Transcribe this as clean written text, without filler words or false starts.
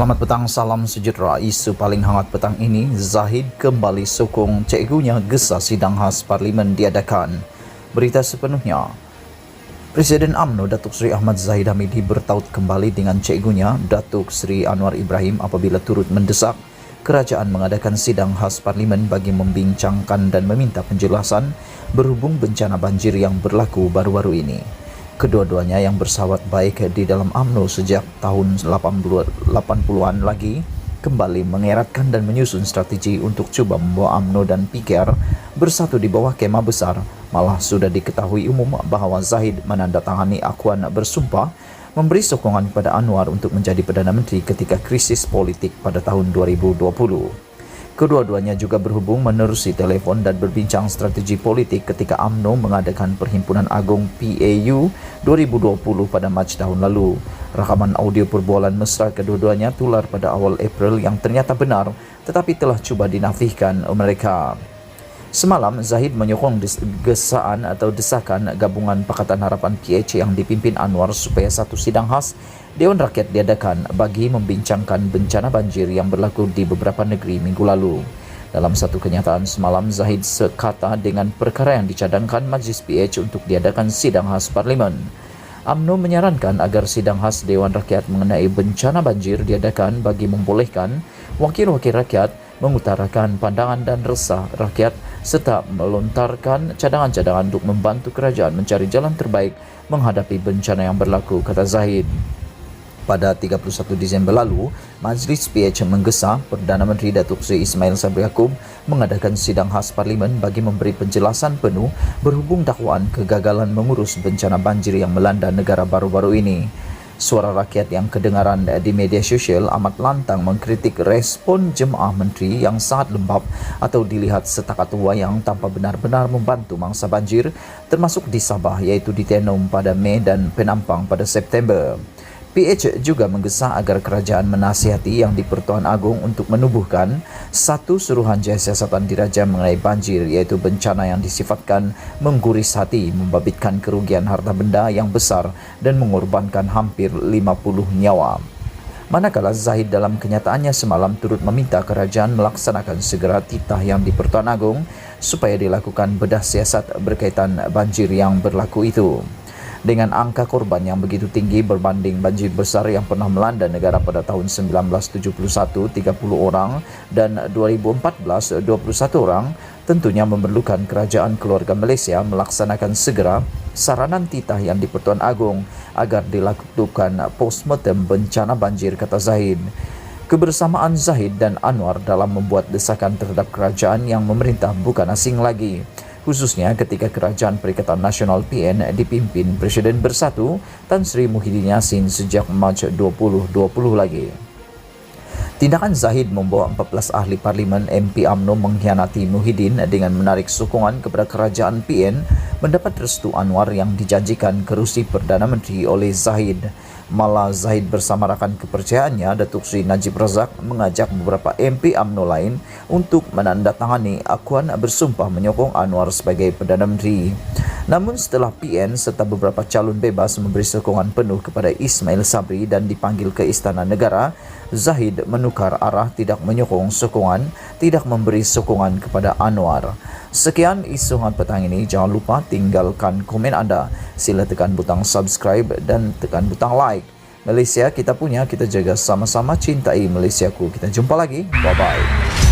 Selamat petang, salam sejahtera. Isu paling hangat petang ini, Zahid kembali sokong cikgunya gesa sidang khas Parlimen diadakan. Berita sepenuhnya, Presiden UMNO Datuk Seri Ahmad Zahid Hamidi bertaut kembali dengan cikgunya Datuk Seri Anwar Ibrahim apabila turut mendesak kerajaan mengadakan sidang khas Parlimen bagi membincangkan dan meminta penjelasan berhubung bencana banjir yang berlaku baru-baru ini. Kedua-duanya yang bersahabat baik di dalam UMNO sejak tahun 80-an lagi kembali mengeratkan dan menyusun strategi untuk cuba membawa UMNO dan PKR bersatu di bawah kemah besar. Malah sudah diketahui umum bahawa Zahid menandatangani akuan bersumpah memberi sokongan kepada Anwar untuk menjadi Perdana Menteri ketika krisis politik pada tahun 2020. Kedua-duanya juga berhubung menerusi telefon dan berbincang strategi politik ketika UMNO mengadakan Perhimpunan Agung PAU 2020 pada Mac tahun lalu. Rakaman audio perbualan mesra kedua-duanya tular pada awal April yang ternyata benar tetapi telah cuba dinafikan mereka. Semalam, Zahid menyokong gesaan atau desakan gabungan Pakatan Harapan PH yang dipimpin Anwar supaya satu sidang khas Dewan Rakyat diadakan bagi membincangkan bencana banjir yang berlaku di beberapa negeri minggu lalu. Dalam satu kenyataan semalam, Zahid sekata dengan perkara yang dicadangkan Majlis PH untuk diadakan sidang khas Parlimen. UMNO menyarankan agar sidang khas Dewan Rakyat mengenai bencana banjir diadakan bagi membolehkan wakil-wakil rakyat mengutarakan pandangan dan resah rakyat serta melontarkan cadangan-cadangan untuk membantu kerajaan mencari jalan terbaik menghadapi bencana yang berlaku, kata Zahid. Pada 31 Disember lalu, Majlis PH menggesa Perdana Menteri Datuk Seri Ismail Sabri Yaakob mengadakan sidang khas Parlimen bagi memberi penjelasan penuh berhubung dakwaan kegagalan mengurus bencana banjir yang melanda negara baru-baru ini. Suara rakyat yang kedengaran di media sosial amat lantang mengkritik respon jemaah menteri yang sangat lembab atau dilihat setakat wayang tanpa benar-benar membantu mangsa banjir, termasuk di Sabah iaitu di Tenom pada Mei dan Penampang pada September. PH juga menggesa agar kerajaan menasihati Yang di-Pertuan Agong untuk menubuhkan satu suruhanjaya siasatan diraja mengenai banjir iaitu bencana yang disifatkan mengguris hati, membabitkan kerugian harta benda yang besar dan mengorbankan hampir 50 nyawa. Manakala Zahid dalam kenyataannya semalam turut meminta kerajaan melaksanakan segera titah Yang di-Pertuan Agong supaya dilakukan bedah siasat berkaitan banjir yang berlaku itu. Dengan angka korban yang begitu tinggi berbanding banjir besar yang pernah melanda negara pada tahun 1971, 30 orang, dan 2014, 21 orang, tentunya memerlukan kerajaan keluarga Malaysia melaksanakan segera saranan titah Yang di-Pertuan Agong agar dilakukan postmortem bencana banjir, kata Zahid. Kebersamaan Zahid dan Anwar dalam membuat desakan terhadap kerajaan yang memerintah bukan asing lagi, khususnya ketika Kerajaan Perikatan Nasional PN dipimpin Presiden Bersatu Tan Sri Muhyiddin Yassin sejak Mac 2020 lagi. Tindakan Zahid membawa 14 ahli Parlimen MP UMNO mengkhianati Muhyiddin dengan menarik sokongan kepada Kerajaan PN mendapat restu Anwar yang dijanjikan kerusi Perdana Menteri oleh Zahid. Malah Zahid bersama rakan kepercayaannya Datuk Seri Najib Razak mengajak beberapa MP UMNO lain untuk menandatangani akuan bersumpah menyokong Anwar sebagai Perdana Menteri. Namun setelah PN serta beberapa calon bebas memberi sokongan penuh kepada Ismail Sabri dan dipanggil ke Istana Negara, Zahid menukar arah, tidak menyokong sokongan, tidak memberi sokongan kepada Anwar. Sekian isu hangat petang ini. Jangan lupa tinggalkan komen anda. Sila tekan butang subscribe dan tekan butang like. Malaysia kita punya, kita jaga sama-sama, cintai Malaysiaku. Kita jumpa lagi. Bye-bye.